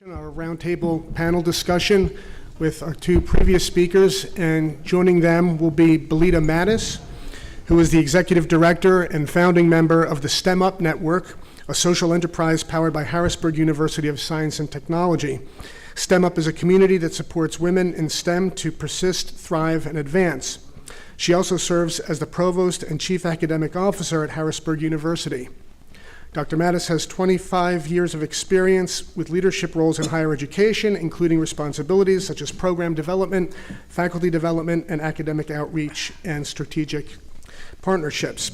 Our roundtable panel discussion with our two previous speakers, and joining them will be Bilita Mattes, who is the Executive Director and founding member of the STEM Up Network, a social enterprise powered by Harrisburg University of Science and Technology. STEM Up is a community that supports women in STEM to persist, thrive, and advance. She also serves as the Provost and Chief Academic Officer at Harrisburg University. Dr. Mattes has 25 years of experience with leadership roles in higher education, including responsibilities such as program development, faculty development, and academic outreach and strategic partnerships.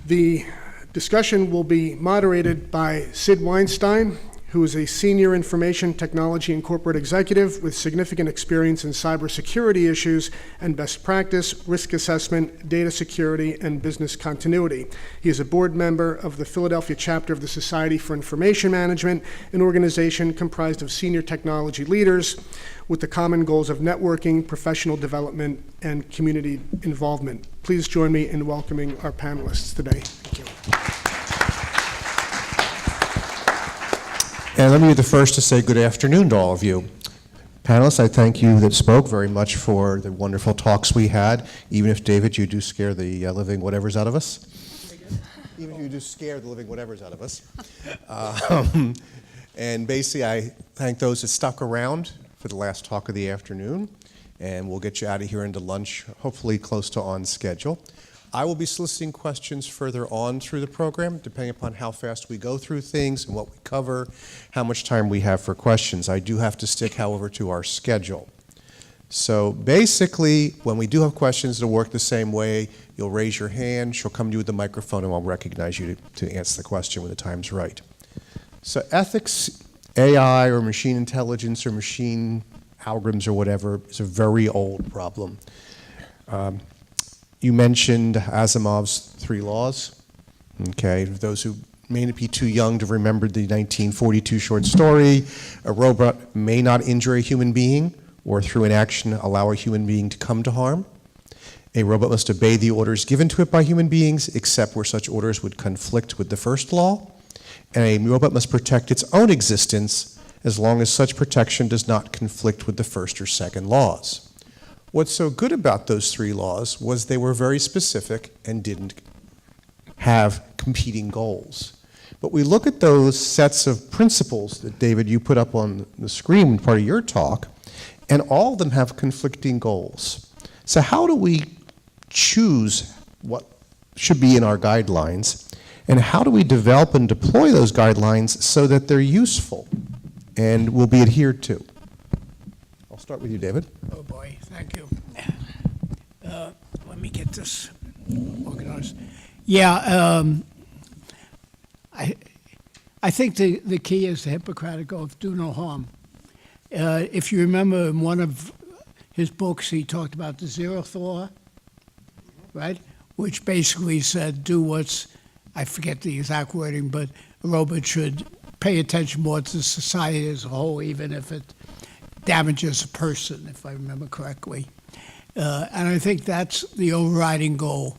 The discussion will be moderated by Sid Weinstein, who is a senior information technology and corporate executive with significant experience in cybersecurity issues and best practice, risk assessment, data security, and business continuity. He is a board member of the Philadelphia chapter of the Society for Information Management, an organization comprised of senior technology leaders with the common goals of networking, professional development, and community involvement. Please join me in welcoming our panelists today. Thank you. And let me be the first to say good afternoon to all of you. Panelists, I thank you that spoke very much for the wonderful talks we had, even if, David, you do scare the living whatevers out of us. Even if you do scare the living whatevers out of us. And basically, I thank those that stuck around for the last talk of the afternoon, and we'll get you out of here into lunch, hopefully close to on schedule. I will be soliciting questions further on through the program, depending upon how fast we go through things and what we cover, how much time we have for questions. I do have to stick, however, to our schedule. So basically, when we do have questions, it'll work the same way. You'll raise your hand, she'll come to you with the microphone, and I'll recognize you to answer the question when the time's right. So ethics, AI, or machine intelligence, or machine algorithms, or whatever, is a very old problem. You mentioned Asimov's 3 laws. Okay, those who may not be too young to remember the 1942 short story, a robot may not injure a human being or through inaction allow a human being to come to harm. A robot must obey the orders given to it by human beings, except where such orders would conflict with the first law. And a robot must protect its own existence as long as such protection does not conflict with the first or second laws. What's so good about those 3 laws was they were very specific and didn't have competing goals. But we look at those sets of principles that, David, you put up on the screen in part of your talk, and all of them have conflicting goals. So how do we choose what should be in our guidelines, and how do we develop and deploy those guidelines so that they're useful and will be adhered to? I'll start with you, David. Oh boy, thank you. Let me get this organized. Yeah, I think the key is the Hippocratic Oath, do no harm. If you remember in one of his books, he talked about the 0th law, right? Which basically said do what's, I forget the exact wording, but a robot should pay attention more to society as a whole, even if it damages a person, if I remember correctly. And I think that's the overriding goal.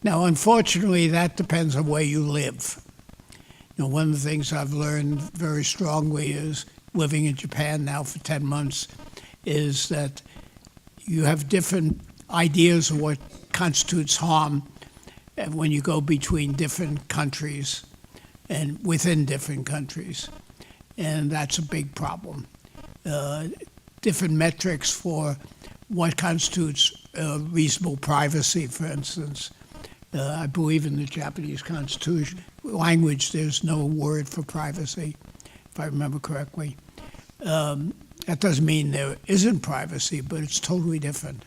Now, unfortunately, that depends on where you live. You know, one of the things I've learned very strongly is living in Japan now for 10 months is that you have different ideas of what constitutes harm when you go between different countries and within different countries. And that's a big problem. Different metrics for what constitutes reasonable privacy, for instance. I believe in the Japanese Constitution language, there's no word for privacy, if I remember correctly. That doesn't mean there isn't privacy, but it's totally different.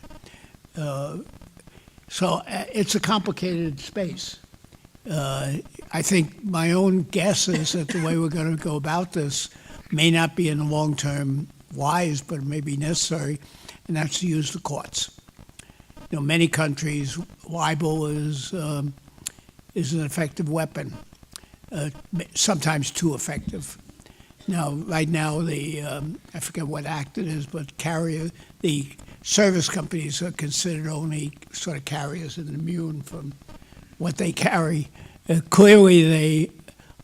So it's a complicated space. I think my own guess is that the way we're going to go about this may not be in the long term wise, but it may be necessary, and that's to use the courts. You know, many countries, libel is an effective weapon, sometimes too effective. Now, right now, I forget what act it is, but the service companies are considered only sort of carriers and immune from what they carry. Clearly, they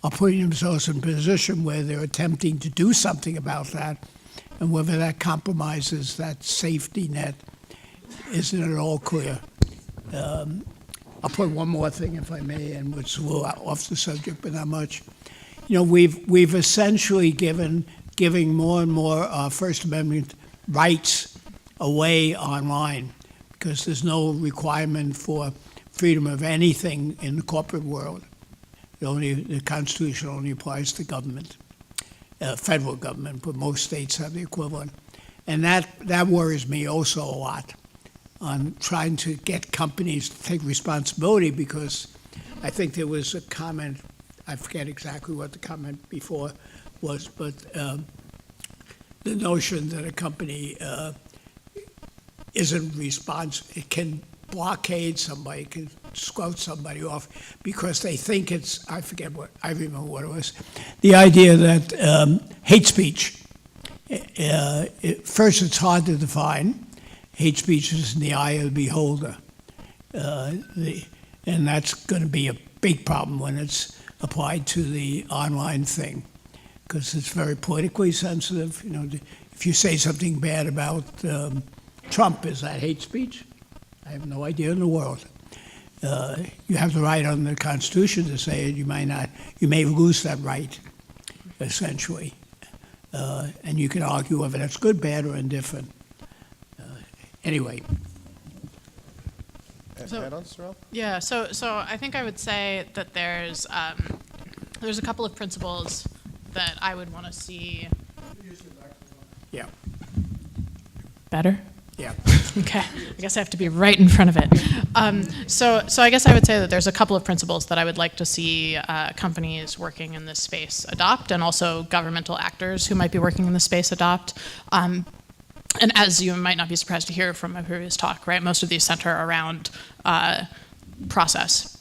are putting themselves in a position where they're attempting to do something about that, and whether that compromises that safety net isn't at all clear. I'll put one more thing, if I may, and which is a little off the subject, but not much. You know, we've essentially giving more and more First Amendment rights away online, because there's no requirement for freedom of anything in the corporate world. The Constitution only applies to government, federal government, but most states have the equivalent. And that worries me also a lot on trying to get companies to take responsibility, because I think there was a comment, I forget exactly what the comment before was, but the notion that a company isn't responsible, it can blockade somebody, can squelch somebody off because they think it's, I remember what it was. The idea that hate speech, first it's hard to define. Hate speech is in the eye of the beholder. And that's going to be a big problem when it's applied to the online thing, because it's very politically sensitive. You know, if you say something bad about Trump, is that hate speech? I have no idea in the world. You have the right under the Constitution to say it. You may lose that right, essentially. And you can argue whether that's good, bad, or indifferent. Anyway. Add-on, Sorelle? Yeah, so I think I would say that there's a couple of principles that I would want to see. Yeah. Better? Yeah. Okay, I guess I have to be right in front of it. So I guess I would say that there's a couple of principles that I would like to see companies working in this space adopt, and also governmental actors who might be working in this space adopt. And as you might not be surprised to hear from my previous talk, right, most of these center around process.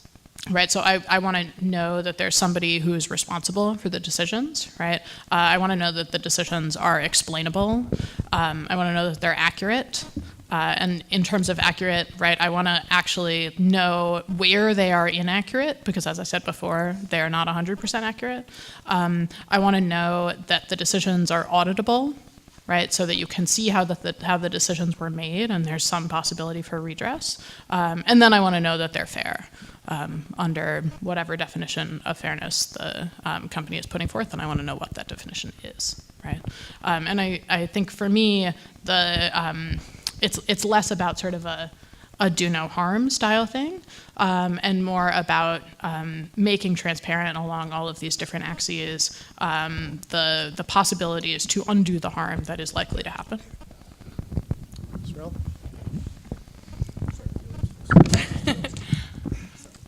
Right, so I want to know that there's somebody who is responsible for the decisions, right? I want to know that the decisions are explainable. I want to know that they're accurate. And in terms of accurate, right, I want to actually know where they are inaccurate, because as I said before, they're not 100% accurate. I want to know that the decisions are auditable, right, so that you can see how the decisions were made and there's some possibility for redress. And then I want to know that they're fair. Under whatever definition of fairness the company is putting forth, and I want to know what that definition is, right? And I think for me, it's less about sort of a do no harm style thing, and more about making transparent along all of these different axes the possibilities to undo the harm that is likely to happen. Sorelle?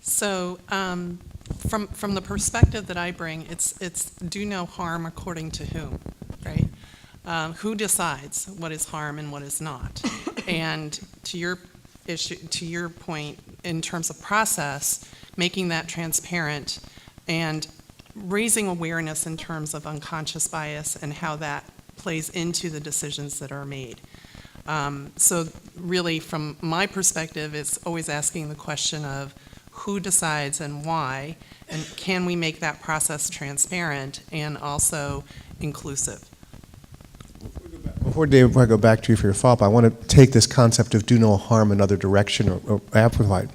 So from the perspective that I bring, it's do no harm according to whom, right? Who decides what is harm and what is not? And to your point, in terms of process, making that transparent and raising awareness in terms of unconscious bias and how that plays into the decisions that are made. So really, from my perspective, it's always asking the question of who decides and why, and can we make that process transparent and also inclusive? Before David, before I go back to you for your follow-up, I want to take this concept of do no harm another direction or amplify it.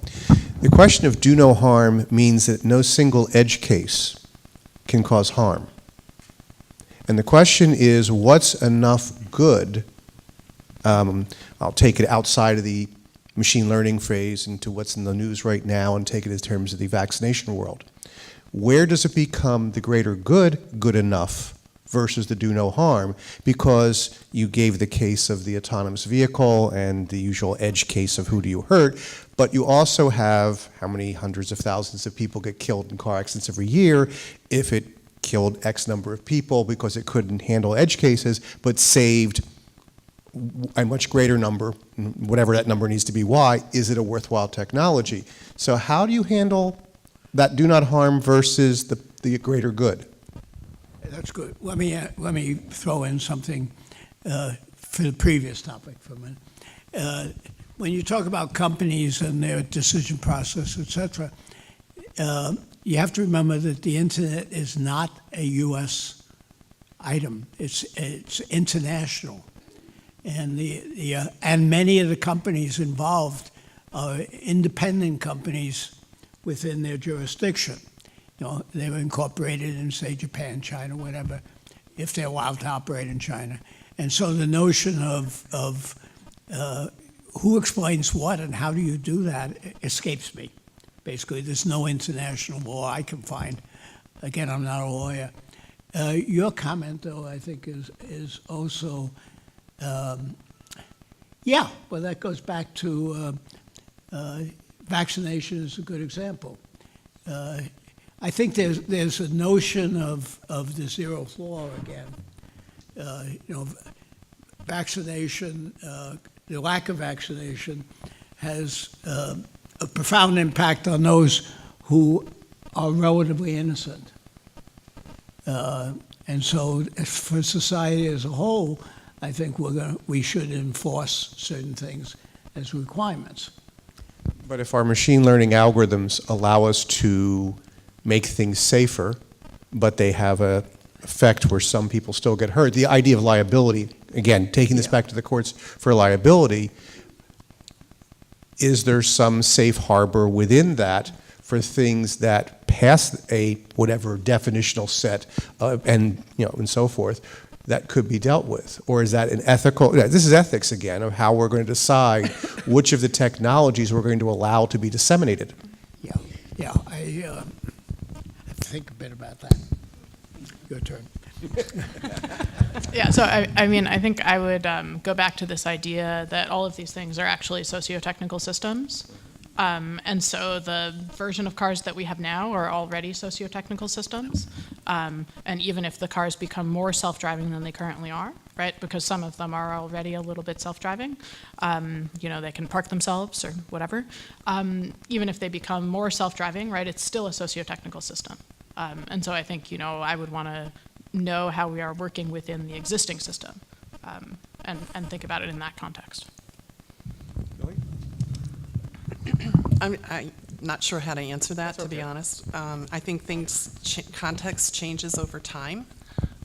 The question of do no harm means that no single edge case can cause harm. And the question is, what's enough good? I'll take it outside of the machine learning phase into what's in the news right now and take it in terms of the vaccination world. Where does it become the greater good enough versus the do no harm? Because you gave the case of the autonomous vehicle and the usual edge case of who do you hurt, but you also have how many hundreds of thousands of people get killed in car accidents every year if it killed X number of people because it couldn't handle edge cases, but saved a much greater number, whatever that number needs to be. Why? Is it a worthwhile technology? So how do you handle that do not harm versus the greater good? That's good. Let me throw in something for the previous topic for a minute. When you talk about companies and their decision process, et cetera, you have to remember that the internet is not a U.S. item. It's international, and and many of the companies involved are independent companies within their jurisdiction. They were incorporated in, say, Japan, China, whatever, if they're allowed to operate in China. And so the notion of who explains what and how do you do that escapes me. Basically, there's no international law I can find. Again, I'm not a lawyer. Your comment, though, I think is also, yeah, well, that goes back to vaccination is a good example. I think there's a notion of the zeroth law again. Vaccination, the lack of vaccination has a profound impact on those who are relatively innocent. And so for society as a whole, I think we should enforce certain things as requirements. But if our machine learning algorithms allow us to make things safer, but they have an effect where some people still get hurt, the idea of liability, again, taking this back to the courts for liability, is there some safe harbor within that for things that pass a whatever definitional set and so forth that could be dealt with? Or is that an ethical, this is ethics again, of how we're going to decide which of the technologies we're going to allow to be disseminated? Yeah, I have to think a bit about that. Your turn. Yeah, so I think I would go back to this idea that all of these things are actually sociotechnical systems. And so the version of cars that we have now are already sociotechnical systems. And even if the cars become more self-driving than they currently are, right, because some of them are already a little bit self-driving, they can park themselves or whatever. Even if they become more self-driving, right, it's still a sociotechnical system. And so I think, I would want to know how we are working within the existing system and think about it in that context. I'm not sure how to answer that, to be honest. I think context changes over time.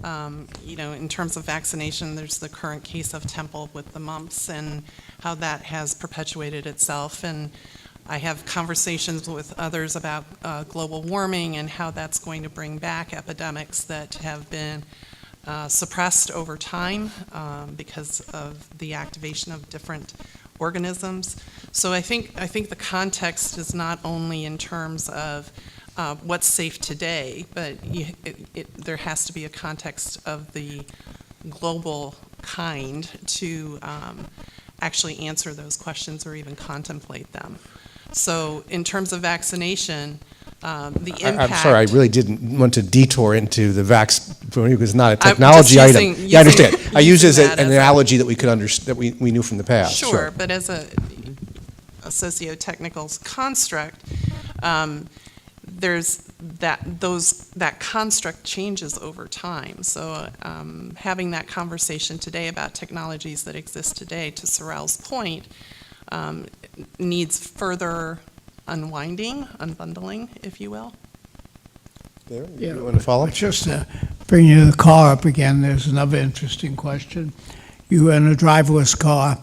In terms of vaccination, there's the current case of Temple with the mumps and how that has perpetuated itself. And I have conversations with others about global warming and how that's going to bring back epidemics that have been suppressed over time because of the activation of different organisms. So I think the context is not only in terms of what's safe today, but there has to be a context of the global kind to actually answer those questions or even contemplate them. So in terms of vaccination, the impact... I'm sorry, I really didn't want to detour into the because it's not a technology item. Yeah, I understand. I use it as an analogy that we could that we knew from the past. Sure, but as a sociotechnical construct, there's that construct changes over time. So having that conversation today about technologies that exist today, to Sorelle's point, needs further unbundling, if you will. There, you want to follow? Just to bring you the car up again, there's another interesting question. You're in a driverless car,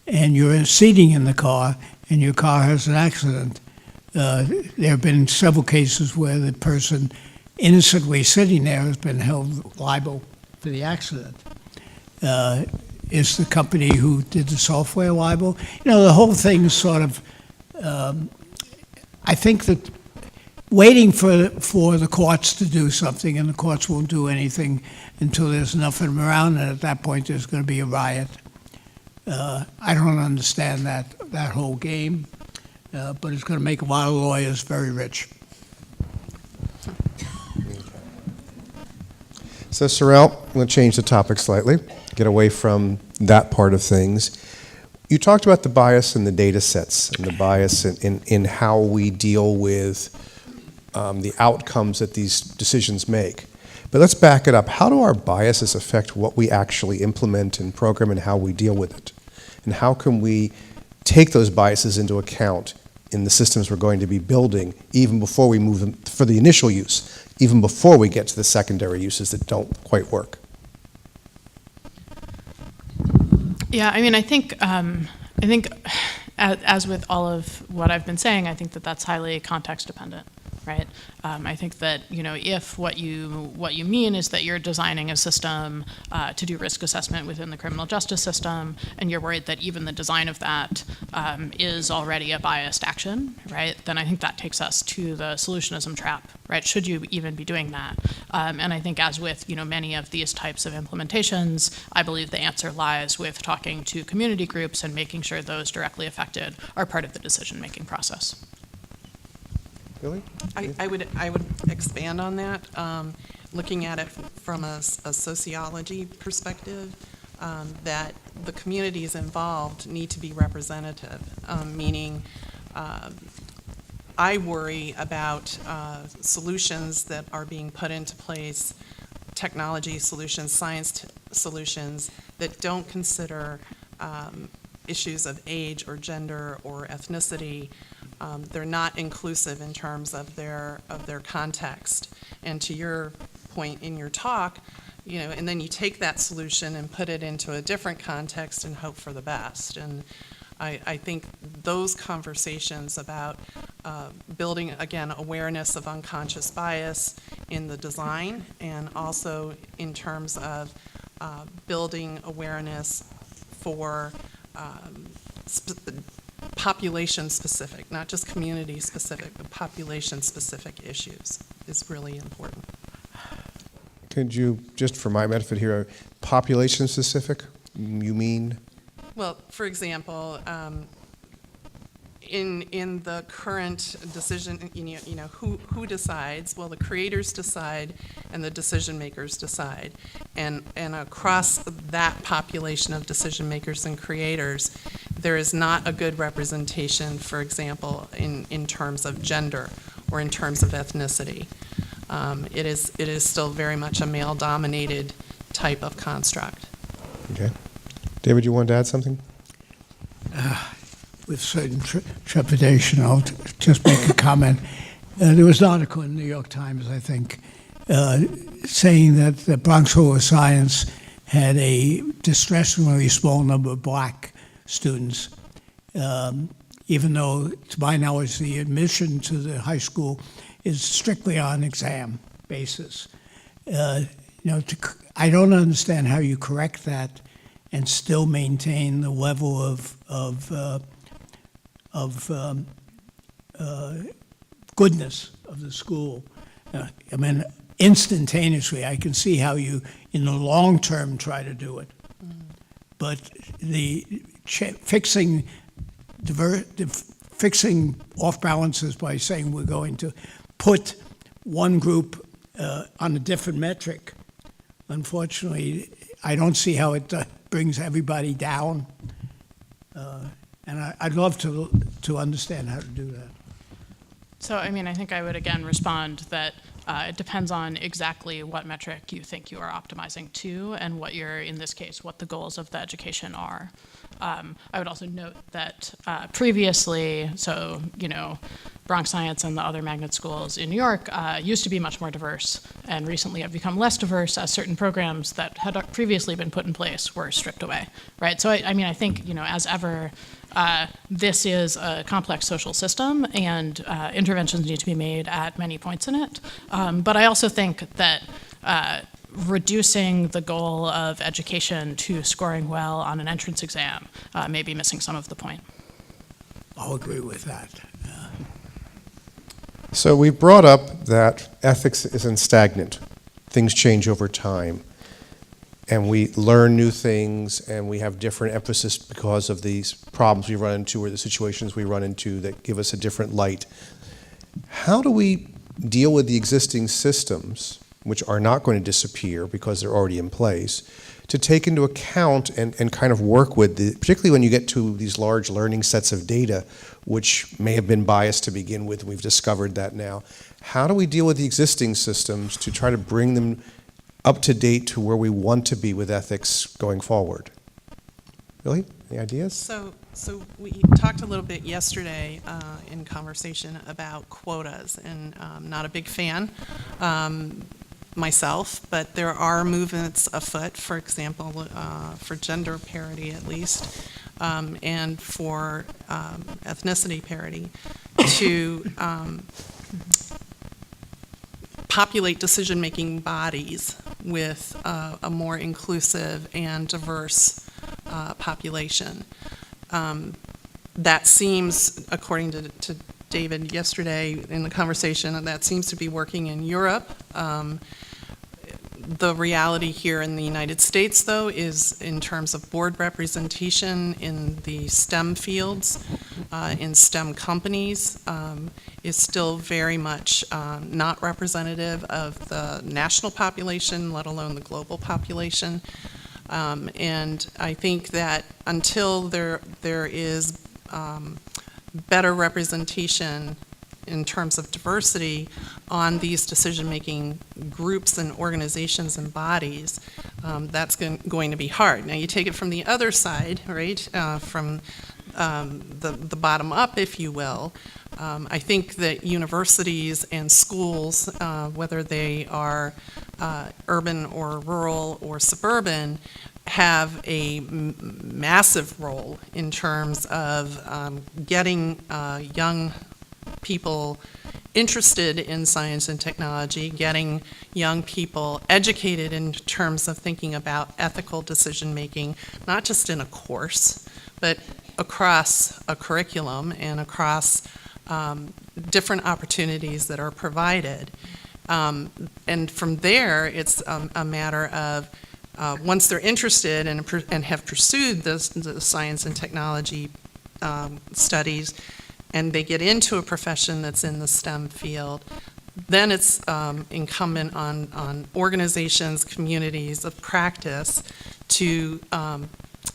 and you're seating in the car, and your car has an accident. There have been several cases where the person innocently sitting there has been held liable for the accident. Is the company who did the software liable? The whole thing is sort of, I think that waiting for the courts to do something, and the courts won't do anything until there's enough of them around, and at that point there's going to be a riot. I don't understand that whole game, but it's going to make a lot of lawyers very rich. So, Sorelle, I'm going to change the topic slightly, get away from that part of things. You talked about the bias in the data sets and the bias in how we deal with the outcomes that these decisions make. But let's back it up. How do our biases affect what we actually implement and program and how we deal with it? And how can we take those biases into account in the systems we're going to be building, even before we move them for the initial use, even before we get to the secondary uses that don't quite work. Yeah, I mean, I think as with all of what I've been saying, I think that that's highly context dependent, right? I think that, if what you mean is that you're designing a system to do risk assessment within the criminal justice system, and you're worried that even the design of that is already a biased action, right? Then I think that takes us to the solutionism trap, right? Should you even be doing that? And I think as with, many of these types of implementations, I believe the answer lies with talking to community groups and making sure those directly affected are part of the decision-making process. Really? I would expand on that, looking at it from a sociology perspective, that the communities involved need to be representative, meaning I worry about solutions that are being put into place, technology solutions, science solutions that don't consider issues of age or gender or ethnicity. They're not inclusive in terms of their context. And to your point in your talk, and then you take that solution and put it into a different context and hope for the best. And I think those conversations about building, again, awareness of unconscious bias in the design, and also in terms of building awareness for population-specific, not just community-specific, but population-specific issues is really important. Could you, just for my benefit here, population-specific, you mean? Well, for example, in the current decision, who decides? Well, the creators decide, and the decision makers decide, and across that population of decision makers and creators, there is not a good representation, for example, in terms of gender or in terms of ethnicity. It is still very much a male-dominated type of construct. Okay. David, you wanted to add something? With certain trepidation, I'll just make a comment. There was an article in the New York Times, I think, saying that the Bronx School of Science had a distressingly small number of black students, even though, to my knowledge, the admission to the high school is strictly on exam basis. I don't understand how you correct that and still maintain the level of goodness of the school. I mean, instantaneously, I can see how you, in the long term, try to do it. But the fixing off balances by saying we're going to put one group on a different metric, unfortunately, I don't see how it brings everybody down. And I'd love to understand how to do that. So, I mean, I think I would again respond that it depends on exactly what metric you think you are optimizing to and what in this case, what the goals of the education are. I would also note that previously, so, Bronx Science and the other magnet schools in New York used to be much more diverse, and recently have become less diverse as certain programs that had previously been put in place were stripped away, right? So, I mean, I think, as ever, this is a complex social system, and interventions need to be made at many points in it. But I also think that reducing the goal of education to scoring well on an entrance exam may be missing some of the point. I'll agree with that. So we brought up that ethics isn't stagnant. Things change over time. And we learn new things, and we have different emphasis because of these problems we run into or the situations we run into that give us a different light. How do we deal with the existing systems, which are not going to disappear because they're already in place, to take into account and kind of work with, particularly when you get to these large learning sets of data, which may have been biased to begin with, and we've discovered that now. How do we deal with the existing systems to try to bring them up to date to where we want to be with ethics going forward? Really? Any ideas? So So we talked a little bit yesterday in conversation about quotas, and I'm not a big fan myself, but there are movements afoot, for example, for gender parity at least, and for ethnicity parity, to populate decision-making bodies with a more inclusive and diverse population. That seems, according to David yesterday in the conversation, that seems to be working in Europe. The reality here in the United States, though, is in terms of board representation in the STEM fields, in STEM companies, is still very much not representative of the national population, let alone the global population. And I think that until there is better representation in terms of diversity on these decision-making groups and organizations and bodies, that's going to be hard. Now, you take it from the other side, right, from the bottom up, if you will. I think that universities and schools, whether they are urban or rural or suburban, have a massive role in terms of getting young people interested in science and technology, getting young people educated in terms of thinking about ethical decision-making, not just in a course, but across a curriculum and across different opportunities that are provided. And from there, it's a matter of once they're interested and have pursued the science and technology studies, and they get into a profession that's in the STEM field, then it's incumbent on organizations, communities of practice to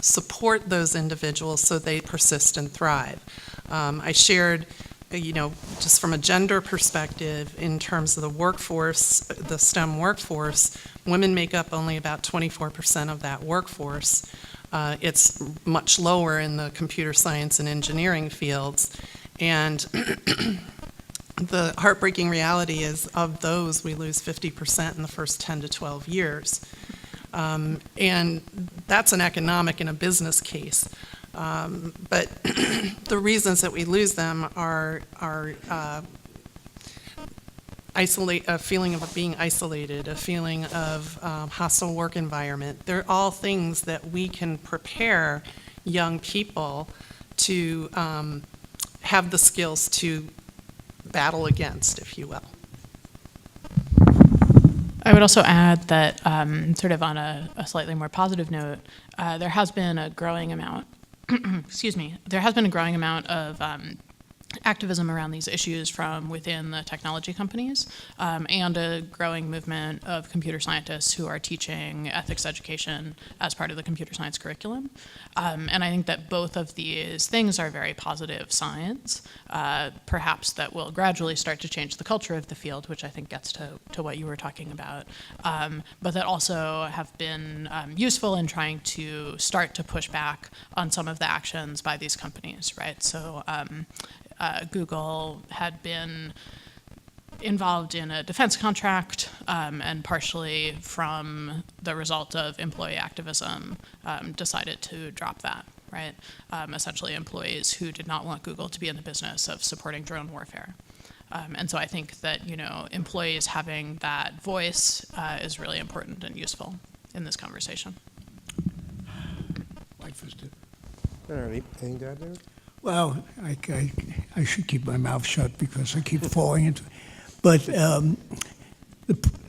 support those individuals so they persist and thrive. I shared, just from a gender perspective, in terms of the workforce, the STEM workforce, women make up only about 24% of that workforce. It's much lower in the computer science and engineering fields. And the heartbreaking reality is, of those, we lose 50% in the first 10 to 12 years. And that's an economic and a business case. But the reasons that we lose them are a feeling of being isolated, a feeling of hostile work environment. They're all things that we can prepare young people to have the skills to battle against, if you will. I would also add that, sort of on a slightly more positive note, there has been a growing amount, excuse me, there has been a growing amount of activism around these issues from within the technology companies, and a growing movement of computer scientists who are teaching ethics education as part of the computer science curriculum. And I think that both of these things are very positive signs, perhaps that will gradually start to change the culture of the field, which I think gets to what you were talking about, but that also have been useful in trying to start to push back on some of the actions by these companies, right? So Google had been involved in a defense contract, and partially from the result of employee activism, decided to drop that, right? Essentially employees who did not want Google to be in the business of supporting drone warfare. And so I think that, employees having that voice is really important and useful in this conversation. Mike first. All right, anything to add there? Well, I should keep my mouth shut because I keep falling into it. But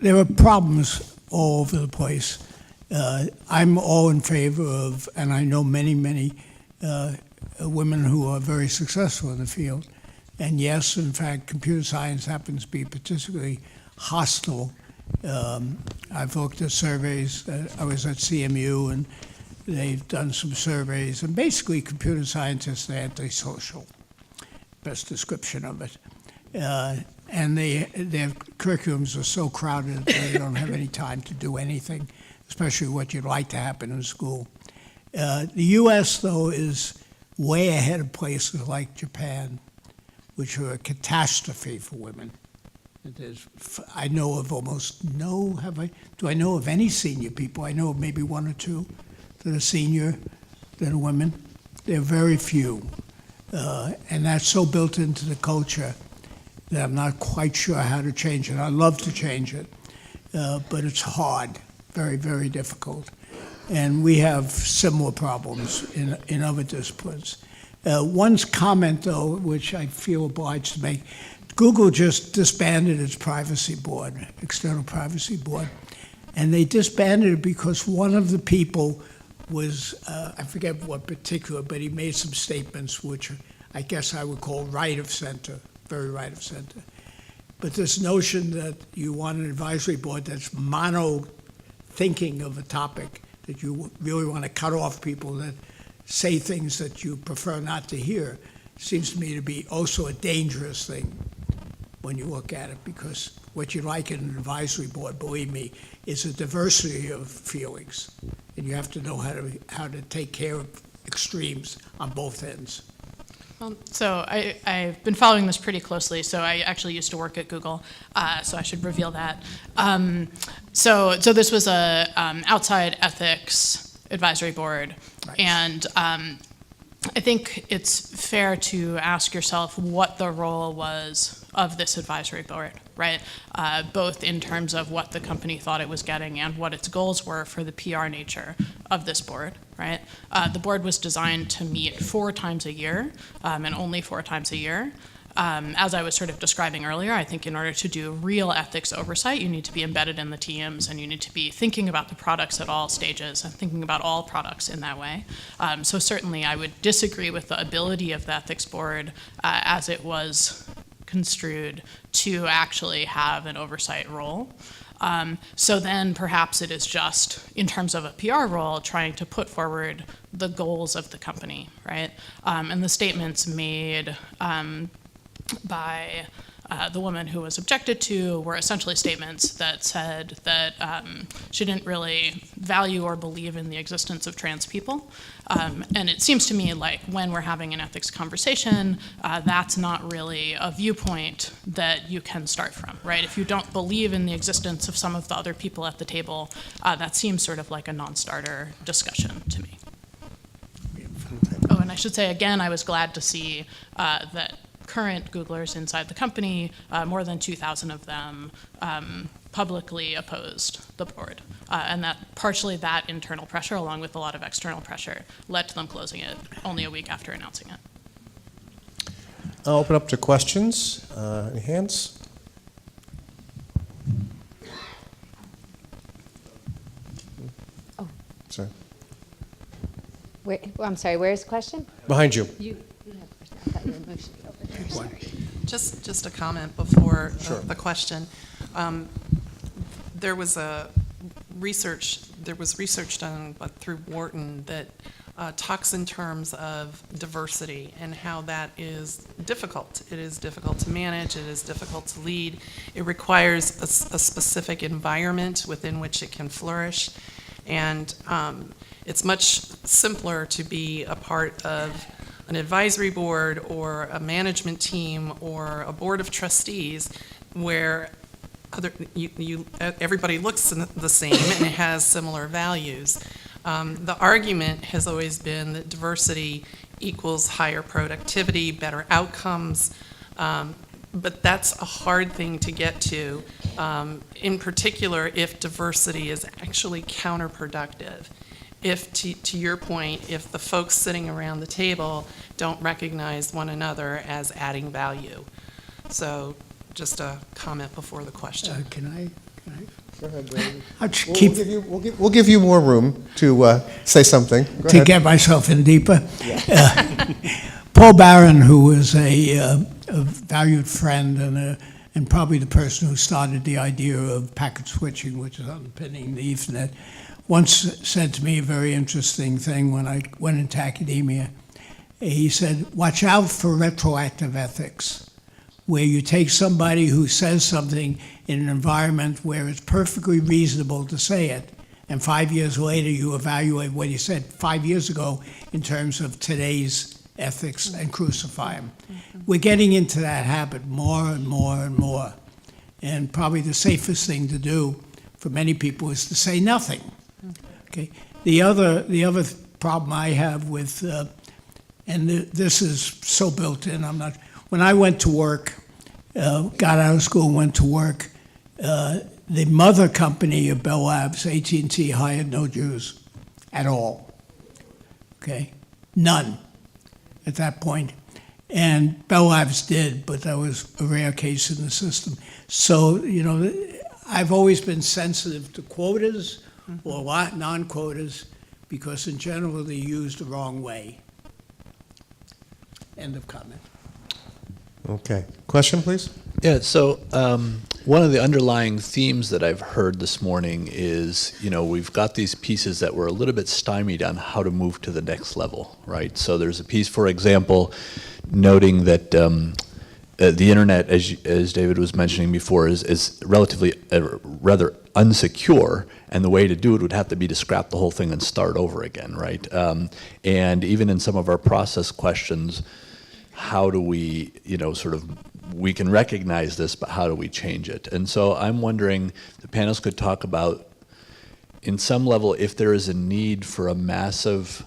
there are problems all over the place. I'm all in favor of, and I know many women who are very successful in the field. And yes, in fact, computer science happens to be particularly hostile. I've looked at surveys. I was at CMU, and they've done some surveys, and basically computer scientists are antisocial, best description of it. And their curriculums are so crowded that they don't have any time to do anything, especially what you'd like to happen in school. The U.S., though, is way ahead of places like Japan, which are a catastrophe for women. I know of almost no, do I know of any senior people? I know of maybe one or two that are senior, that are women. There are very few. And that's so built into the culture that I'm not quite sure how to change it. I'd love to change it, but it's hard, very, very difficult. And we have similar problems in other disciplines. One comment, though, which I feel obliged to make, Google just disbanded its privacy board, external privacy board, and they disbanded it because one of the people was, I forget what particular, but he made some statements which I guess I would call right of center, very right of center. But this notion that you want an advisory board that's mono thinking of a topic, that you really want to cut off people that say things that you prefer not to hear, seems to me to be also a dangerous thing when you look at it, because what you like in an advisory board, believe me, is a diversity of feelings. And you have to know how to take care of extremes on both ends. So I've been following this pretty closely. So I actually used to work at Google, so I should reveal that. So this was a outside ethics advisory board, right. And I think it's fair to ask yourself what the role was of this advisory board, right? Both in terms of what the company thought it was getting and what its goals were for the PR nature of this board, right? The board was designed to meet 4 times a year, and only 4 times a year. As I was sort of describing earlier, I think in order to do real ethics oversight, you need to be embedded in the teams, and you need to be thinking about the products at all stages and thinking about all products in that way. So certainly I would disagree with the ability of the ethics board as it was construed to actually have an oversight role. So then perhaps it is just, in terms of a PR role, trying to put forward the goals of the company, right? And the statements made by the woman who was objected to were essentially statements that said that she didn't really value or believe in the existence of trans people. And it seems to me like when we're having an ethics conversation, that's not really a viewpoint that you can start from, right? If you don't believe in the existence of some of the other people at the table, that seems sort of like a non-starter discussion to me. Oh, and I should say again, I was glad to see that current Googlers inside the company, more than 2,000 of them publicly opposed the board. And that partially that internal pressure, along with a lot of external pressure, led to them closing it only a week after announcing it. I'll open up to questions. Any hands? Oh. Sorry. I'm sorry, where's the question? Behind you. You have a question. I thought you were motioning over there. Sorry. Just a comment before Sure. the question. There was research done through Wharton that talks in terms of diversity and how that is difficult. It is difficult to manage, it is difficult to lead. It requires a specific environment within which it can flourish. And it's much simpler to be a part of an advisory board or a management team or a board of trustees where everybody looks the same and it has similar values. The argument has always been that diversity equals higher productivity, better outcomes, but that's a hard thing to get to, in particular if diversity is actually counterproductive. If, to your point, if the folks sitting around the table don't recognize one another as adding value. So just a comment before the question. Can I? Go ahead, Brandon. I'll just keep We'll give you more room to say something. Go to ahead. get myself in deeper. Paul Barron, who was a valued friend and probably the person who started the idea of packet switching, which is underpinning the Ethernet, once said to me a very interesting thing when I went into academia. He said, watch out for retroactive ethics, where you take somebody who says something in an environment where it's perfectly reasonable to say it, and 5 years later you evaluate what he said 5 years ago in terms of today's ethics and crucify them. We're getting into that habit more and more and more. And probably the safest thing to do for many people is to say nothing. Okay. The other problem I have with, this is so built in, when I went to work, got out of school and went to work, the mother company of Bell Labs, AT&T, hired no Jews at all. Okay? None at that point. And Bell Labs did, but that was a rare case in the system. So, I've always been sensitive to quotas or non-quotas because in general they're used the wrong way. End of comment. Okay. Question, please? Yeah, so one of the underlying themes that I've heard this morning is, we've got these pieces that were a little bit stymied on how to move to the next level, right? So there's a piece, for example, noting that the internet, as David was mentioning before, is relatively rather unsecure, and the way to do it would have to be to scrap the whole thing and start over again, right? And even in some of our process questions, how do we, we can recognize this, but how do we change it? And so I'm wondering, the panelists could talk about, in some level, if there is a need for a massive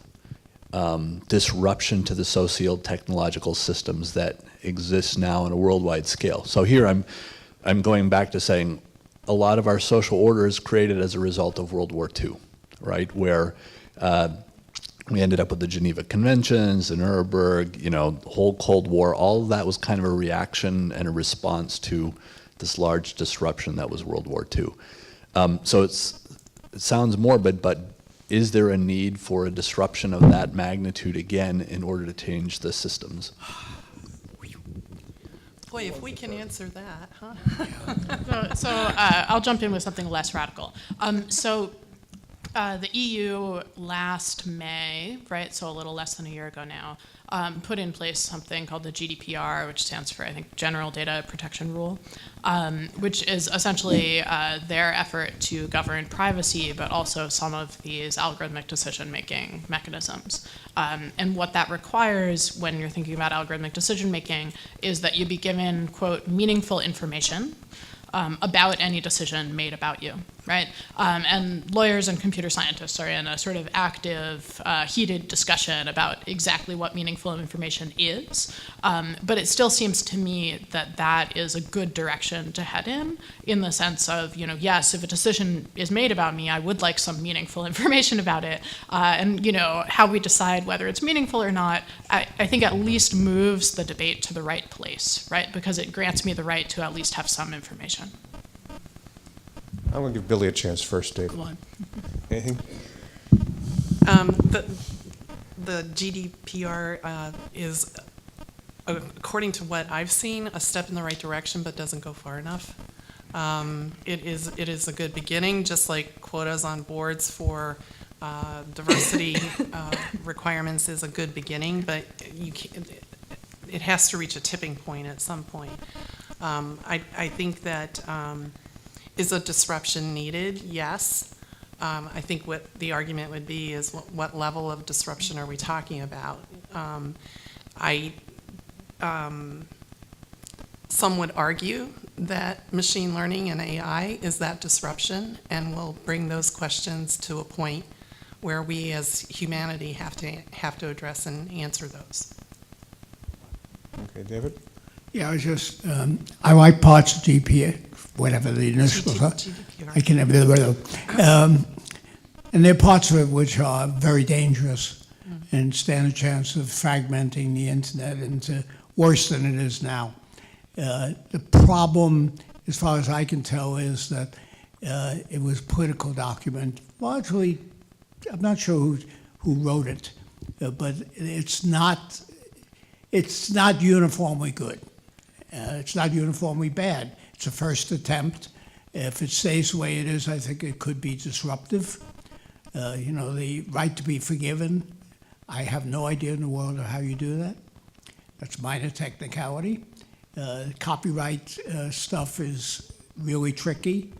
disruption to the socio-technological systems that exist now on a worldwide scale. So here I'm going back to saying a lot of our social order is created as a result of World War II, right? Where we ended up with the Geneva Conventions, the Nuremberg, the whole Cold War. All of that was kind of a reaction and a response to this large disruption that was World War II. So it sounds morbid, but is there a need for a disruption of that magnitude again in order to change the systems? Boy, if we can answer that, huh? So I'll jump in with something less radical. The EU last May, right, so a little less than a year ago now, put in place something called the GDPR, which stands for, I think, General Data Protection Rule, which is essentially their effort to govern privacy, but also some of these algorithmic decision-making mechanisms. And what that requires when you're thinking about algorithmic decision-making is that you be given, quote, meaningful information about any decision made about you, right? And lawyers and computer scientists are in a sort of active, heated discussion about exactly what meaningful information is. But it still seems to me that that is a good direction to head in the sense of, yes, if a decision is made about me, I would like some meaningful information about it. And, how we decide whether it's meaningful or not, I think at least moves the debate to the right place, right? Because it grants me the right to at least have some information. I'm going to give Billy a chance first, Dave. Go on. Anything? The GDPR is, according to what I've seen, a step in the right direction, but doesn't go far enough. It is a good beginning, just like quotas on boards for diversity requirements is a good beginning, but it has to reach a tipping point at some point. I think that is a disruption needed? Yes. I think what the argument would be is what level of disruption are we talking about? Some would argue that machine learning and AI is that disruption and will bring those questions to a point where we as humanity have to address and answer those. Okay, David? Yeah, I like parts of GDPR, whatever the initials are. GDPR. I can never remember. And there are parts of it which are very dangerous and stand a chance of fragmenting the internet into worse than it is now. The problem, as far as I can tell, is that it was a political document. Largely, I'm not sure who wrote it, but it's not uniformly good. It's not uniformly bad. It's a first attempt. If it stays the way it is, I think it could be disruptive. The right to be forgiven, I have no idea in the world of how you do that. That's minor technicality. Copyright stuff is really tricky,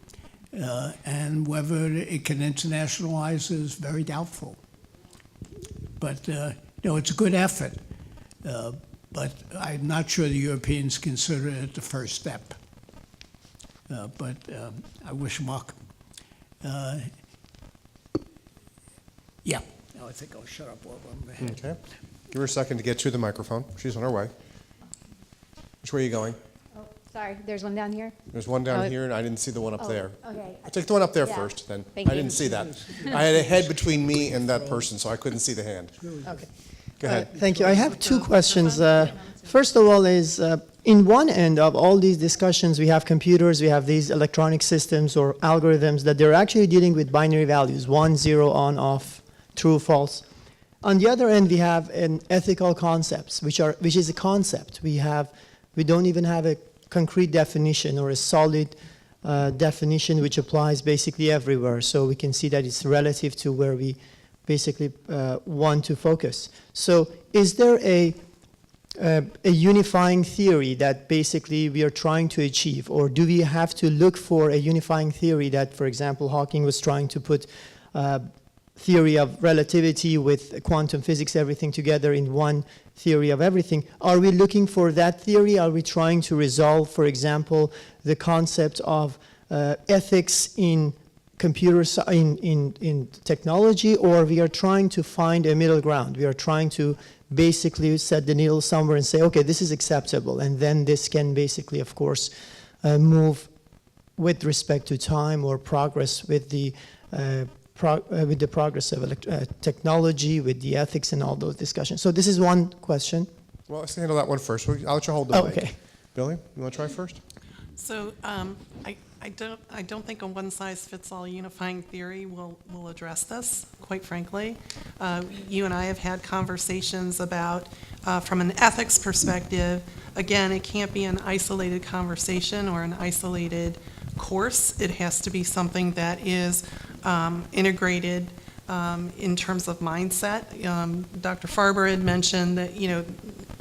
and whether it can internationalize is very doubtful. But it's a good effort. But I'm not sure the Europeans consider it the first step. But I wish them luck. Yeah, no, I think I'll shut up while I'm ahead. Okay. Give her a second to get to the microphone. She's on her way. Which way are you going? Oh, sorry, there's one down here? There's one down Oh, here, and I didn't see the one up Oh, there. okay. I'll take the one up there Yeah. first, then. Thank I you. didn't see that. I had a head between me and that person, so I couldn't see the hand. Okay. Go ahead. Thank you. I have two questions. First of all is, in one end of all these discussions, we have computers, we have these electronic systems or algorithms that they're actually dealing with binary values, 1, 0, on, off, true, false. On the other end, we have an ethical concepts, which is a concept. We don't even have a concrete definition or a solid definition which applies basically everywhere. So we can see that it's relative to where we basically want to focus. So is there a unifying theory that basically we are trying to achieve, or do we have to look for a unifying theory that, for example, Hawking was trying to put theory of relativity with quantum physics, everything together in one theory of everything? Are we looking for that theory? Are we trying to resolve, for example, the concept of ethics in in technology, or we are trying to find a middle ground? We are trying to basically set the needle somewhere and say, okay, this is acceptable, and then this can basically, of course, move with respect to time or progress with the progress of technology, with the ethics and all those discussions. So this is one question. Well, let's handle that one first. I'll let you hold the mic. Okay. Billy, you want to try first? So I don't think a one-size-fits-all unifying theory will address this, quite frankly. You and I have had conversations about, from an ethics perspective, again, it can't be an isolated conversation or an isolated course. It has to be something that is integrated in terms of mindset. Dr. Farber had mentioned that,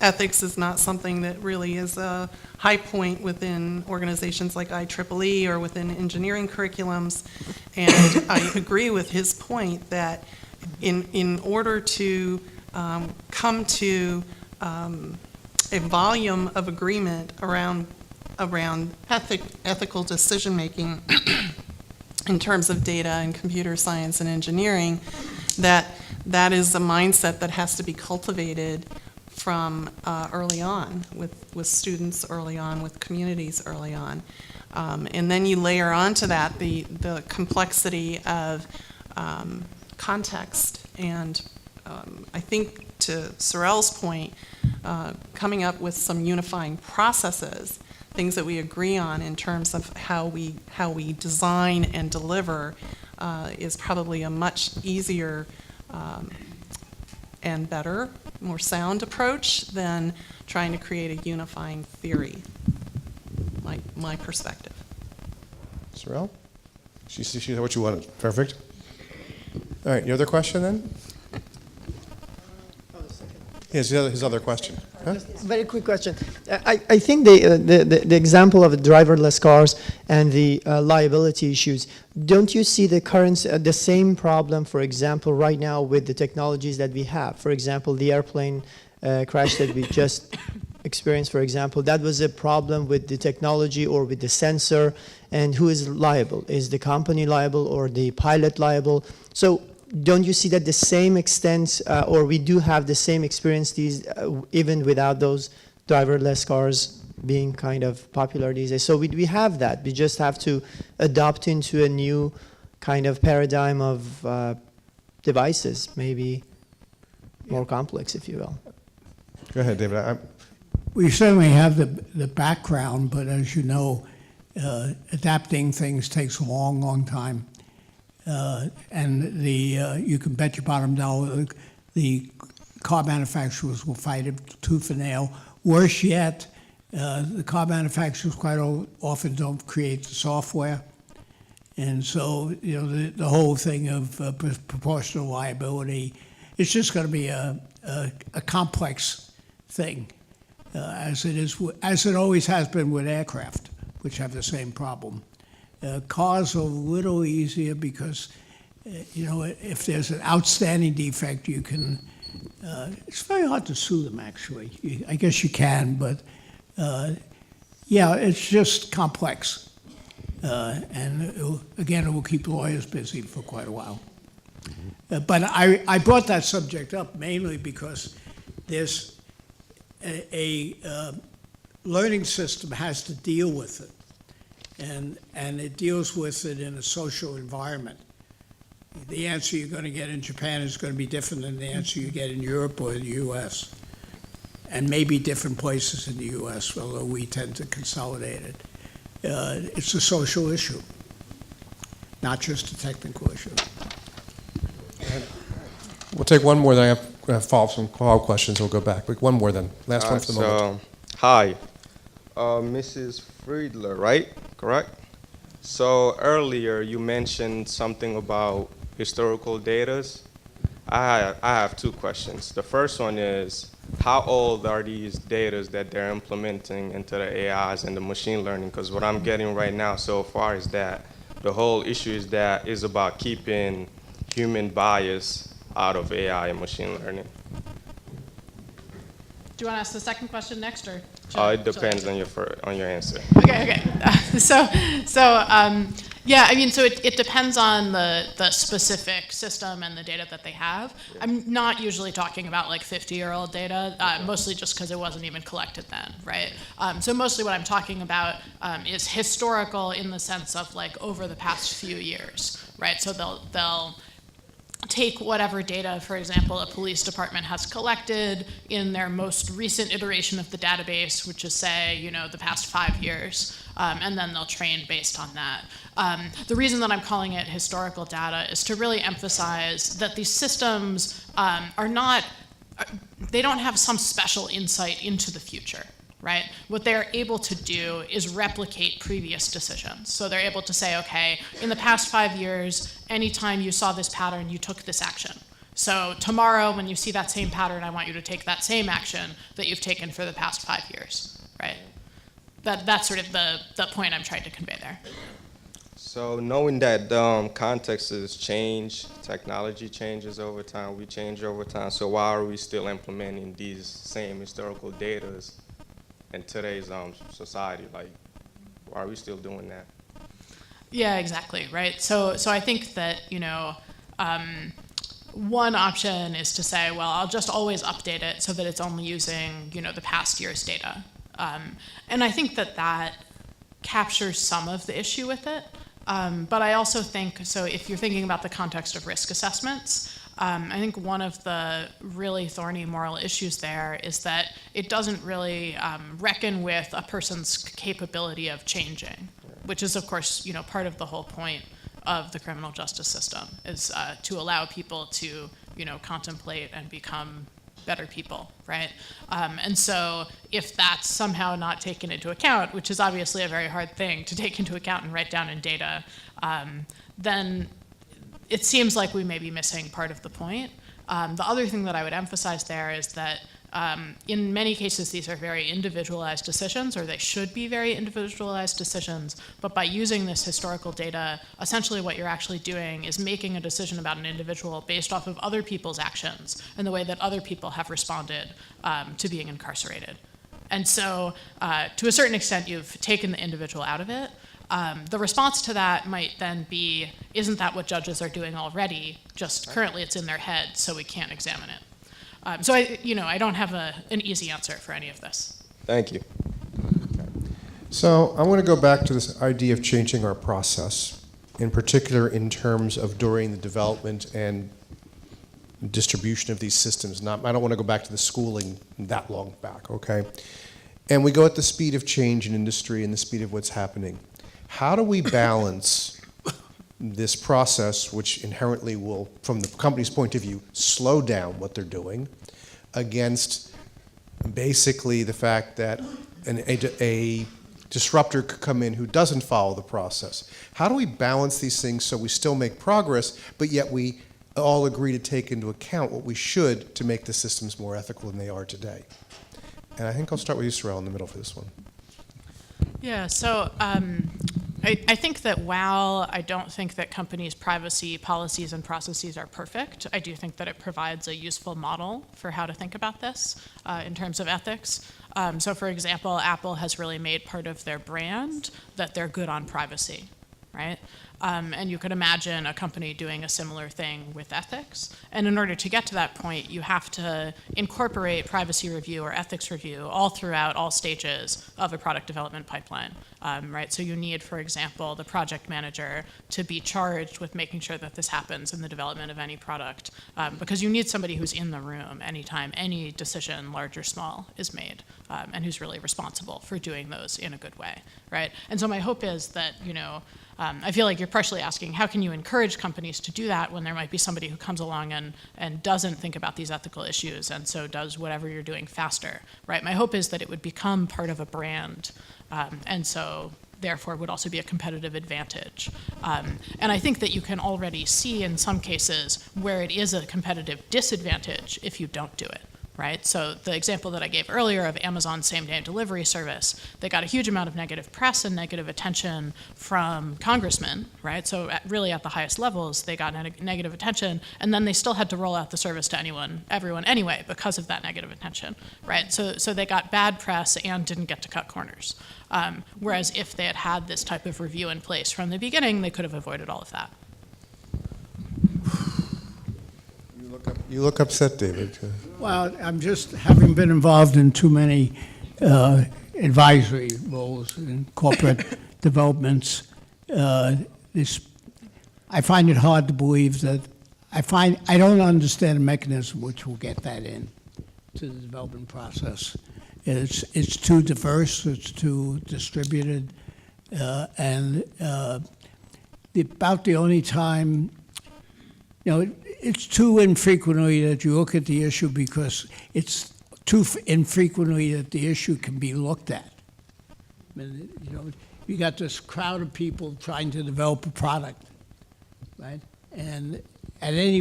ethics is not something that really is a high point within organizations like IEEE or within engineering curriculums. And I agree with his point that in order to come to a volume of agreement around ethical decision-making in terms of data and computer science and engineering, that is a mindset that has to be cultivated from early on, with students early on, with communities early on. And then you layer onto that the complexity of context. And I think, to Sorelle's point, coming up with some unifying processes, things that we agree on in terms of how we design and deliver, is probably a much easier and better, more sound approach than trying to create a unifying theory, my perspective. Sorelle? She said what you wanted. Perfect. All right, your other question then? Yes, his other question. Huh? Very quick question. I think the example of driverless cars and the liability issues, don't you see the same problem, for example, right now with the technologies that we have? For example, the airplane crash that we just experienced, for example, that was a problem with the technology or with the sensor, and who is liable? Is the company liable or the pilot liable? So don't you see that the same extent, or we do have the same experience even without those driverless cars being kind of popular these days? So we have that. We just have to adopt into a new kind of paradigm of devices, maybe more complex, if you will. Go ahead, David. We certainly have the background, but as you know, adapting things takes a long, long time. And you can bet your bottom dollar the car manufacturers will fight it tooth and nail. Worse yet, the car manufacturers quite often don't create the software. And so, the whole thing of proportional liability, it's just going to be a complex thing, as it always has been with aircraft, which have the same problem. Cars are a little easier because, if there's an outstanding defect, you can It's very hard to sue them, actually. I guess you can, but yeah, it's just complex. And again, it will keep lawyers busy for quite a while. But I brought that subject up mainly because there's a learning system has to deal with it. And it deals with it in a social environment. The answer you're going to get in Japan is going to be different than the answer you get in Europe or the US. And maybe different places in the US, although we tend to consolidate it. It's a social issue, not just a technical issue. We'll take one more, then I have follow-up questions, we'll go back. But one more then, last one for the moment. Hi, Mrs. Friedler, right? Correct? So earlier you mentioned something about historical datas. I have two questions. The first one is, how old are these datas that they're implementing into the AIs and the machine learning? Because what I'm getting right now so far is that the whole issue is about keeping human bias out of AI and machine learning. Do you want to ask the second question next, or? It depends on your answer. Okay. Yeah, I mean, so it depends on the specific system and the data that they have. I'm not usually talking about like 50-year-old data, mostly just because it wasn't even collected then, right? So mostly what I'm talking about is historical in the sense of like over the past few years, right? So they'll take whatever data, for example, a police department has collected in their most recent iteration of the database, which is, say, the past 5 years, and then they'll train based on that. The reason that I'm calling it historical data is to really emphasize that these systems they don't have some special insight into the future. Right? What they're able to do is replicate previous decisions. So they're able to say, okay, in the past 5 years, anytime you saw this pattern, you took this action. So tomorrow, when you see that same pattern, I want you to take that same action that you've taken for the past 5 years, right? That's sort of the point I'm trying to convey there. So knowing that contexts change, technology changes over time, we change over time, so why are we still implementing these same historical datas in today's society? Like, why are we still doing that? Yeah, exactly, right? So I think that, one option is to say, well, I'll just always update it so that it's only using, the past year's data. And I think that captures some of the issue with it. But I also think, so if you're thinking about the context of risk assessments, I think one of the really thorny moral issues there is that it doesn't really reckon with a person's capability of changing, which is, of course, part of the whole point of the criminal justice system, is to allow people to, contemplate and become better people, right? And so if that's somehow not taken into account, which is obviously a very hard thing to take into account and write down in data, then it seems like we may be missing part of the point. The other thing that I would emphasize there is that in many cases, these are very individualized decisions, or they should be very individualized decisions. But by using this historical data, essentially what you're actually doing is making a decision about an individual based off of other people's actions and the way that other people have responded to being incarcerated. And so to a certain extent, you've taken the individual out of it. The response to that might then be, isn't that what judges are doing already? Just currently it's in their head, so we can't examine it. So I don't have an easy answer for any of this. Thank you. So I want to go back to this idea of changing our process, in particular in terms of during the development and distribution of these systems. I don't want to go back to the schooling that long back, okay? And we go at the speed of change in industry and the speed of what's happening. How do we balance this process, which inherently will, from the company's point of view, slow down what they're doing, against basically the fact that a disruptor could come in who doesn't follow the process? How do we balance these things so we still make progress, but yet we all agree to take into account what we should to make the systems more ethical than they are today? And I think I'll start with you, Sorelle, in the middle for this one. Yeah, so I think that while I don't think that companies' privacy policies and processes are perfect, I do think that it provides a useful model for how to think about this in terms of ethics. So for example, Apple has really made part of their brand that they're good on privacy, right? And you could imagine a company doing a similar thing with ethics. And in order to get to that point, you have to incorporate privacy review or ethics review all throughout all stages of a product development pipeline, right? So you need, for example, the project manager to be charged with making sure that this happens in the development of any product, because you need somebody who's in the room anytime any decision, large or small, is made, and who's really responsible for doing those in a good way, right? And so my hope is that, you know, I feel like you're partially asking, how can you encourage companies to do that when there might be somebody who comes along and doesn't think about these ethical issues and so does whatever you're doing faster, right? My hope is that it would become part of a brand, and so therefore would also be a competitive advantage. And I think that you can already see in some cases where it is a competitive disadvantage if you don't do it. Right? So the example that I gave earlier of Amazon's same-day delivery service, they got a huge amount of negative press and negative attention from congressmen, right? So really at the highest levels, they got negative attention, and then they still had to roll out the service to everyone anyway because of that negative attention, right? So they got bad press and didn't get to cut corners. Whereas if they had had this type of review in place from the beginning, they could have avoided all of that. You look upset, David. Well, I'm just, having been involved in too many advisory roles in corporate developments, I find it hard to believe that, I don't understand a mechanism which will get that in to the development process. It's too diverse, it's too distributed, and about the only time, you know, it's too infrequently that you look at the issue because it's too infrequently that the issue can be looked at. I mean, you know, you got this crowd of people trying to develop a product, right? And at any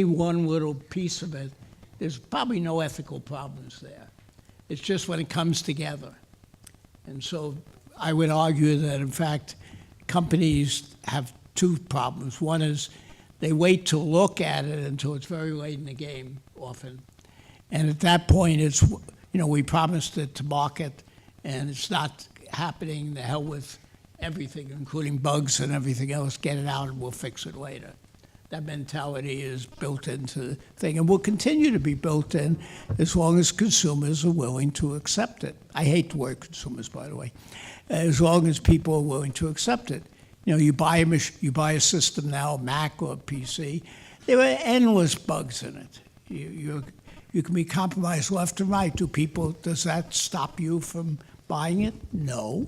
one little piece of it, there's probably no ethical problems there. It's just when it comes together. And so I would argue that, in fact, companies have two problems. One is they wait to look at it until it's very late in the game, often. And at that point, it's, you know, we promised it to market, and it's not happening. The hell with everything, including bugs and everything else. Get it out and we'll fix it later. That mentality is built into the thing and will continue to be built in as long as consumers are willing to accept it. I hate the word consumers, by the way. As long as people are willing to accept it. You know, you buy a system now, Mac or PC, there are endless bugs in it. You can be compromised left and right. Does that stop you from buying it? No.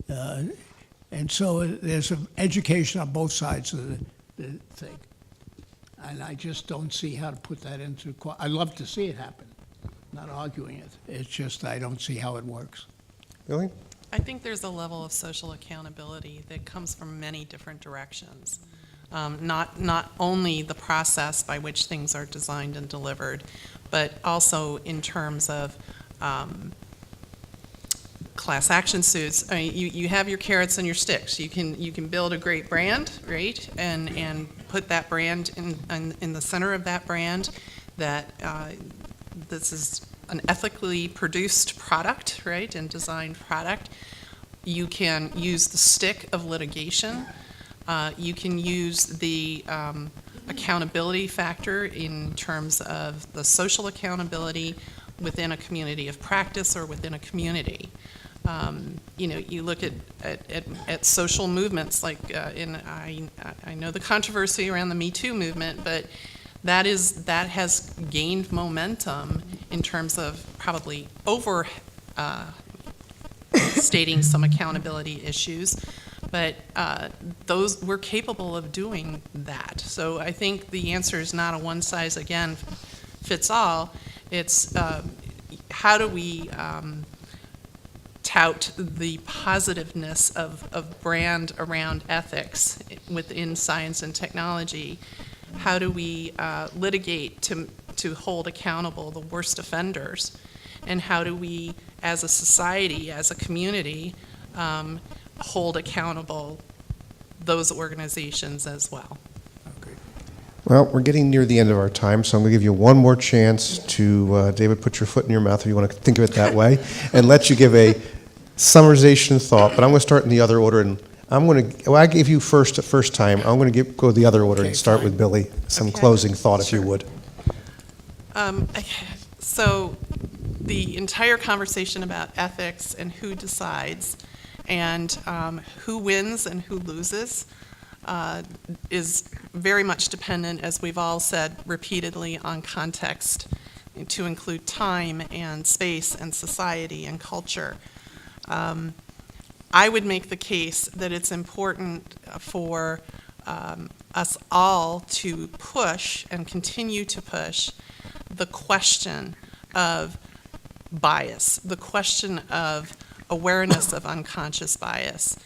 And so there's an education on both sides of the thing. And I just don't see how to put that into, I'd love to see it happen. I'm not arguing it. It's just I don't see how it works. Really? I think there's a level of social accountability that comes from many different directions. Not only the process by which things are designed and delivered, but also in terms of class action suits. I mean, you have your carrots and your sticks. You can build a great brand, right, and put that brand in the center of that brand. That this is an ethically produced product, right, and designed product. You can use the stick of litigation. You can use the accountability factor in terms of the social accountability within a community of practice or within a community. You know, you look at social movements like I know the controversy around the Me Too movement, but that has gained momentum in terms of probably stating some accountability issues, but we're capable of doing that. So I think the answer is not a one size again fits all. It's how do we tout the positiveness of brand around ethics within science and technology? How do we litigate to hold accountable the worst offenders? And how do we, as a society, as a community, hold accountable those organizations as well. Well, we're getting near the end of our time, so I'm going to give you one more chance to, David, put your foot in your mouth if you want to think of it that way, and let you give a summarization thought. But I'm going to start in the other order, and I'm going to, well, I gave you first the first time. I'm going to go the other order and start with Billy. Some closing thought, if you would. So the entire conversation about ethics and who decides and who wins and who loses is very much dependent, as we've all said repeatedly, on context, to include time and space and society and culture. I would make the case that it's important for us all to push and continue to push the question of bias, the question of awareness of unconscious bias,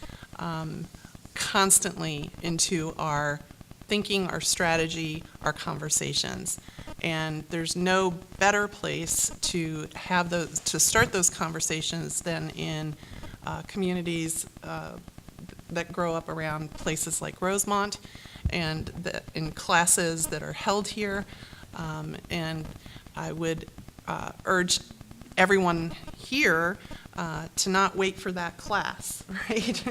constantly into our thinking, our strategy, our conversations. And there's no better place to have those, to start those conversations than in communities that grow up around places like Rosemont, and in classes that are held here. And I would urge everyone here to not wait for that class, right?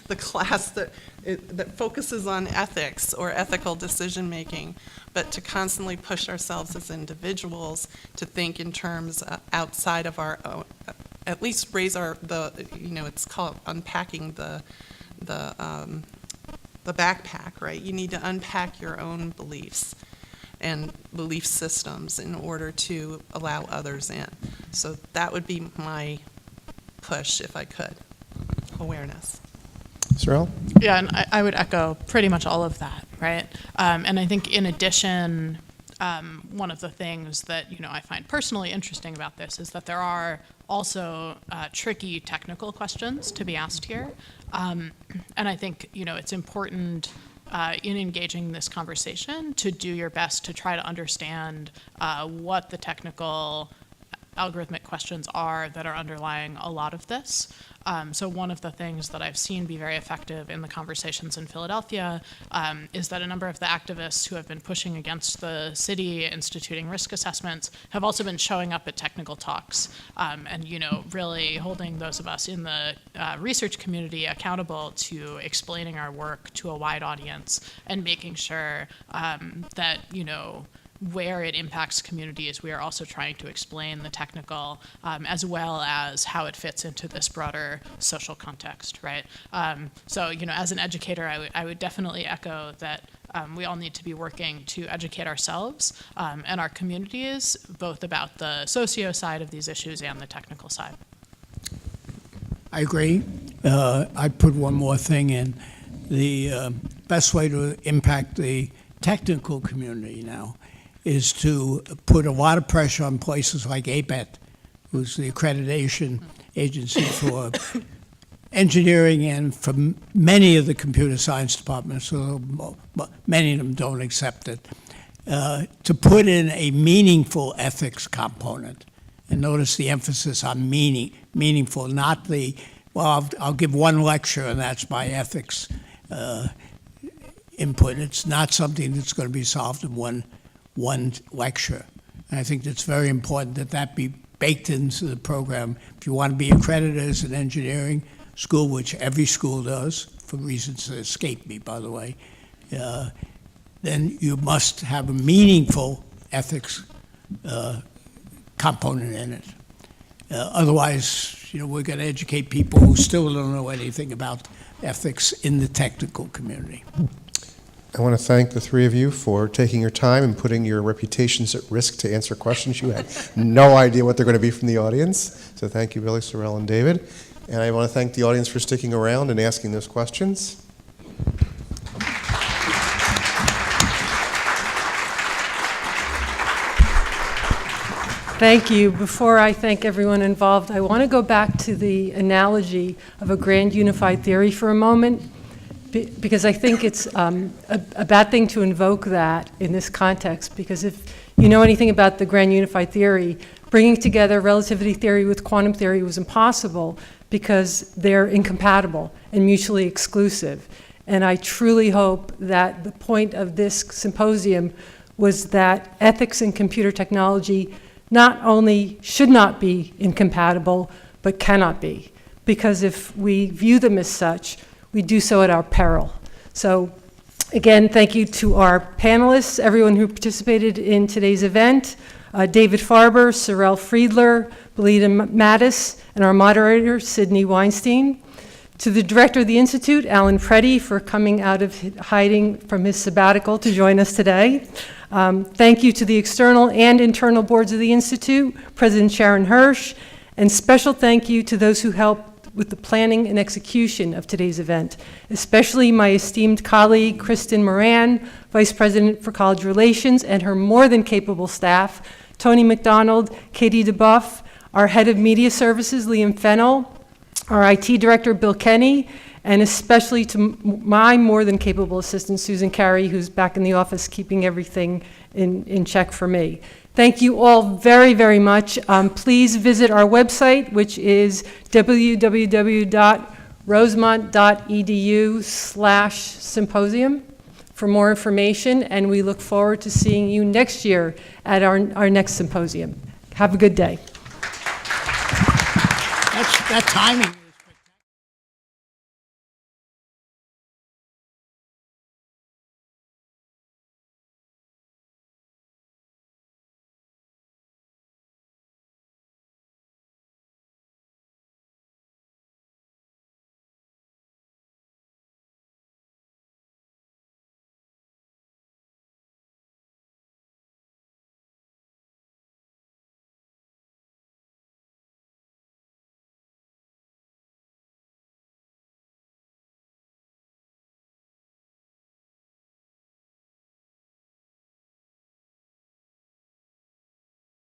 The class that focuses on ethics or ethical decision making, but to constantly push ourselves as individuals to think in terms outside of our own, at least raise it's called unpacking the backpack, right? You need to unpack your own beliefs and belief systems in order to allow others in. So that would be my push, if I could. Awareness. Sorelle? Yeah, and I would echo pretty much all of that, right? And I think in addition, one of the things that I find personally interesting about this is that there are also tricky technical questions to be asked here. And I think it's important in engaging this conversation to do your best to try to understand what the technical algorithmic questions are that are underlying a lot of this. So one of the things that I've seen be very effective in the conversations in Philadelphia is that a number of the activists who have been pushing against the city instituting risk assessments have also been showing up at technical talks and really holding those of us in the research community accountable to explaining our work to a wide audience and making sure that where it impacts communities, we are also trying to explain the technical as well as how it fits into this broader social context, right? So, as an educator, I would definitely echo that we all need to be working to educate ourselves and our communities, both about the socio side of these issues and the technical side. I agree. I'd put one more thing in. The best way to impact the technical community now is to put a lot of pressure on places like ABET, who's the accreditation agency for engineering and for many of the computer science departments, so many of them don't accept it, to put in a meaningful ethics component. And notice the emphasis on meaningful, not the, well, I'll give one lecture and that's my ethics input. It's not something that's going to be solved in one lecture. And I think that's very important that that be baked into the program. If you want to be accredited as an engineering school, which every school does, for reasons that escape me, by the way, then you must have a meaningful ethics component in it. Otherwise, we're going to educate people who still don't know anything about ethics in the technical community. I want to thank the three of you for taking your time and putting your reputations at risk to answer questions you had no idea what they're going to be from the audience. So thank you, Billy, Sorelle, and David. And I want to thank the audience for sticking around and asking those questions. Thank you. Before I thank everyone involved, I want to go back to the analogy of a grand unified theory for a moment, because I think it's a bad thing to invoke that in this context, because if you know anything about the grand unified theory, bringing together relativity theory with quantum theory was impossible because they're incompatible and mutually exclusive. And I truly hope that the point of this symposium was that ethics in computer technology not only should not be incompatible, but cannot be. Because if we view them as such, we do so at our peril. So again, thank you to our panelists, everyone who participated in today's event, David Farber, Sorelle Friedler, Bilita Mattes, and our moderator, Sydney Weinstein. To the director of the Institute, Alan Preddy, for coming out of hiding from his sabbatical to join us today. Thank you to the external and internal boards of the Institute, President Sharon Hirsch, and special thank you to those who helped with the planning and execution of today's event, especially my esteemed colleague, Kristen Moran, Vice President for College Relations, and her more than capable staff, Tony McDonald, Katie DeBuff, our Head of Media Services, Liam Fennell, our IT Director, Bill Kenny, and especially to my more than capable assistant, Susan Carey, who's back in the office keeping everything in check for me. Thank you all very, very much. Please visit our website, which is www.rosemont.edu/symposium for more information, and we look forward to seeing you next year at our next symposium. Have a good day. That timing.